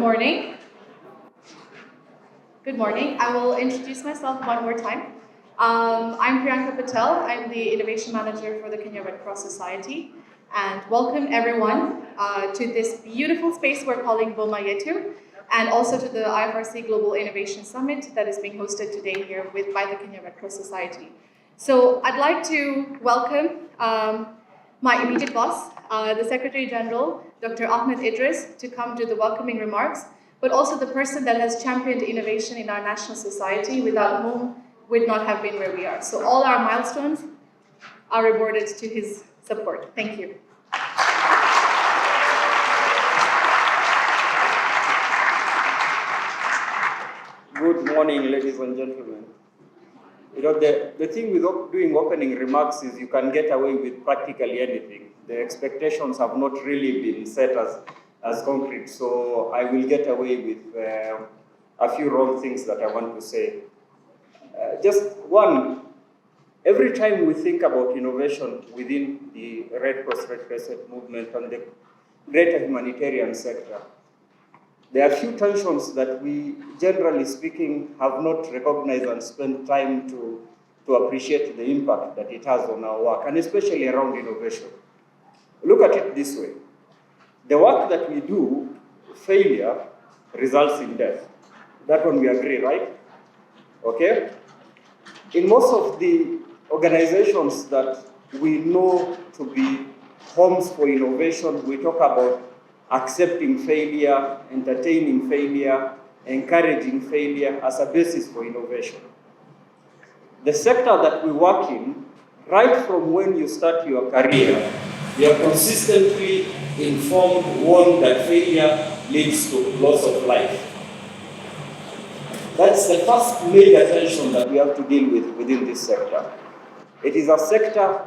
morning. Good morning. I will introduce myself one more time. I'm Priyanka Patel. I'm the Innovation Manager for the Kenya Red Cross Society. And welcome everyone to this beautiful space we're calling Boma Yetu, and also to the IFRC Global Innovation Summit that is being hosted today here by the Kenya Red Cross Society. So I'd like to welcome my immediate boss, the Secretary General, Dr. Ahmed Idris, to come do the welcoming remarks, but also the person that has championed innovation in our national society, without whom we'd not have been where we are. So all our milestones are rewarded to his support. Thank you. Good morning, ladies and gentlemen. You know, the thing with doing opening remarks is you can get away with practically anything. The expectations have not really been set as concrete, so I will get away with a few wrong things that I want to say. Just one, every time we think about innovation within the Red Cross Red Crescent movement and the greater humanitarian sector, there are a few tensions that we, generally speaking, have not recognized and spent time to appreciate the impact that it has on our work, and especially around innovation. Look at it this way. The work that we do, failure results in death. That one we agree, right? Okay? In most of the organizations that we know to be homes for innovation, we talk about accepting failure, entertaining failure, encouraging failure as a basis for innovation. The sector that we work in, right from when you start your career, you are consistently informed, warned that failure leads to loss of life. That's the first major tension that we have to deal with within this sector. It is a sector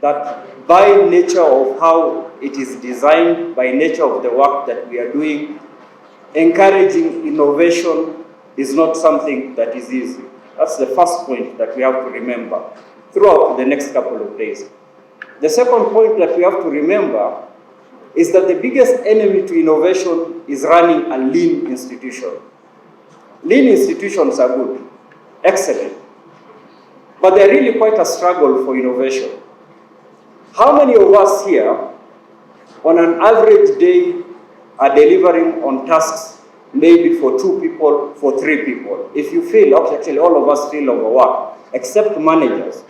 that, by nature of how it is designed, by nature of the work that we are doing, encouraging innovation is not something that is easy. That's the first point that we have to remember throughout the next couple of days. The second point that we have to remember is that the biggest enemy to innovation is running a lean institution. Lean institutions are good, excellent, but they're really quite a struggle for innovation. How many of us here, on an average day, are delivering on tasks maybe for 2 people, for 3 people? If you feel, actually all of us feel overworked, except managers.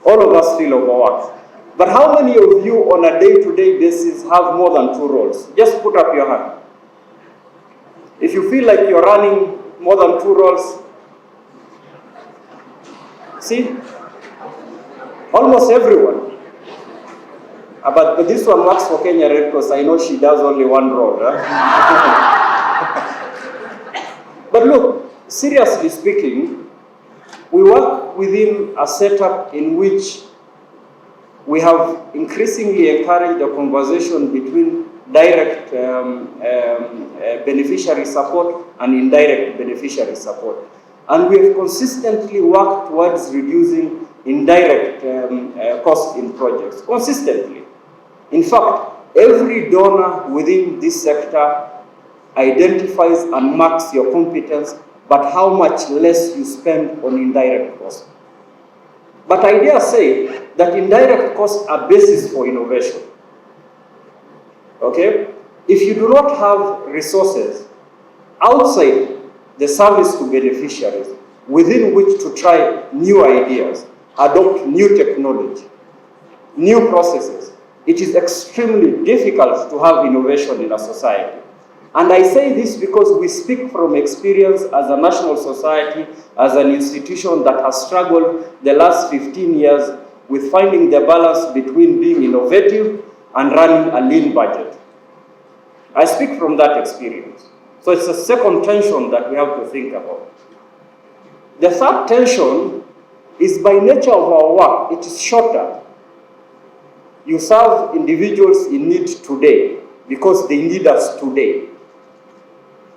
All of us feel overworked. But how many of you on a day-to-day basis have more than 2 roles? Just put up your hand. If you feel like you're running more than 2 roles, see, almost everyone. But this one works for Kenya Red Cross. I know she does only 1 role. Huh? But look, seriously speaking, we work within a setup in which we have increasingly encouraged a conversation between direct beneficiary support and indirect beneficiary support. And we have consistently worked towards reducing indirect cost in projects, consistently. In fact, every donor within this sector identifies and marks your competence, but how much less you spend on indirect costs. But I dare say that indirect costs are basis for innovation. Okay? If you do not have resources outside the service to beneficiaries within which to try new ideas, adopt new technology, new processes, it is extremely difficult to have innovation in a society. And I say this because we speak from experience as a national society, as an institution that has struggled the last 15 years with finding the balance between being innovative and running a lean budget. I speak from that experience. So it's a second tension that we have to think about. The third tension is by nature of our work, it is shorter. You serve individuals in need today because they need us today.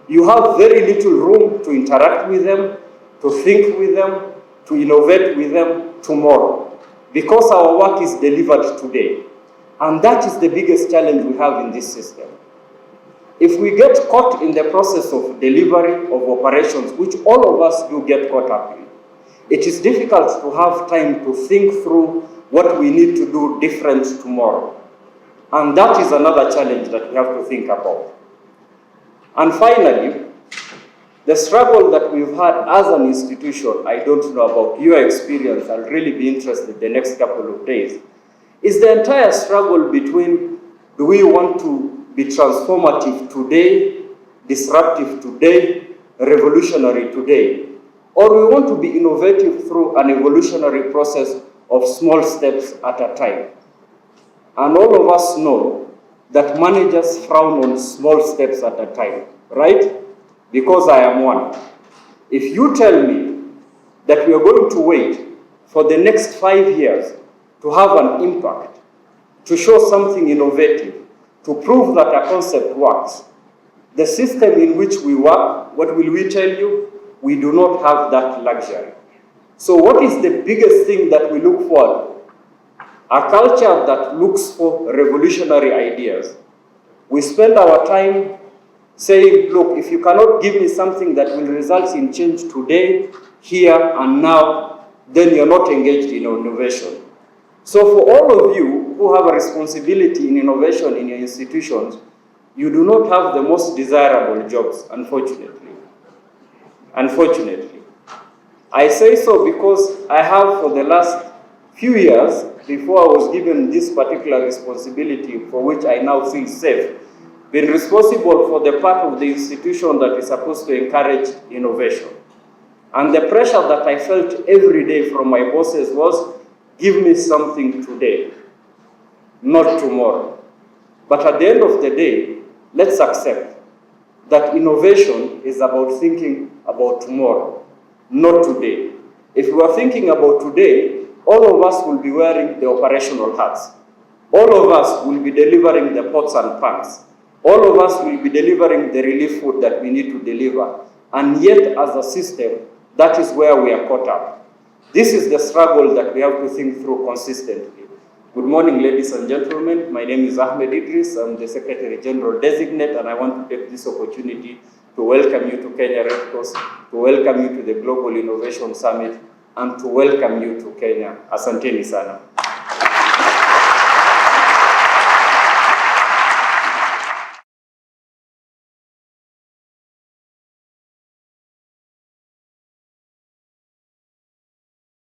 You have very little room to interact with them, to think with them, to innovate with them tomorrow, because our work is delivered today. And that is the biggest challenge we have in this system. If we get caught in the process of delivery of operations, which all of us do get caught up in, it is difficult to have time to think through what we need to do different tomorrow. And that is another challenge that we have to think about. And finally, the struggle that we've had as an institution, I don't know about your experience, I'll really be interested the next couple of days, is the entire struggle between, do we want to be transformative today, disruptive today, revolutionary today, or we want to be innovative through an evolutionary process of small steps at a time. And all of us know that managers frown on small steps at a time, right? Because I am one. If you tell me that we are going to wait for the next 5 years to have an impact, to show something innovative, to prove that a concept works, the system in which we work, what will we tell you? We do not have that luxury. So what is the biggest thing that we look for? A culture that looks for revolutionary ideas. We spend our time saying, look, if you cannot give me something that will result in change today, here and now, then you're not engaged in innovation. So for all of you who have a responsibility in innovation in your institutions, you do not have the most desirable jobs, unfortunately. Unfortunately. I say so because I have, for the last few years, before I was given this particular responsibility, for which I now feel safe, been responsible for the part of the institution that is supposed to encourage innovation. And the pressure that I felt every day from my bosses was, give me something today, not tomorrow. But at the end of the day, let's accept that innovation is about thinking about tomorrow, not today. If we are thinking about today, all of us will be wearing the operational hats. All of us will be delivering the pots and pans. All of us will be delivering the relief food that we need to deliver. And yet, as a system, that is where we are caught up. This is the struggle that we have to think through consistently. Good morning, ladies and gentlemen. My name is Ahmed Idris. I'm the Secretary General Designate, and I want to take this opportunity to welcome you to Kenya Red Cross, to welcome you to the Global Innovation Summit, and to welcome you to Kenya. Asanteni sana.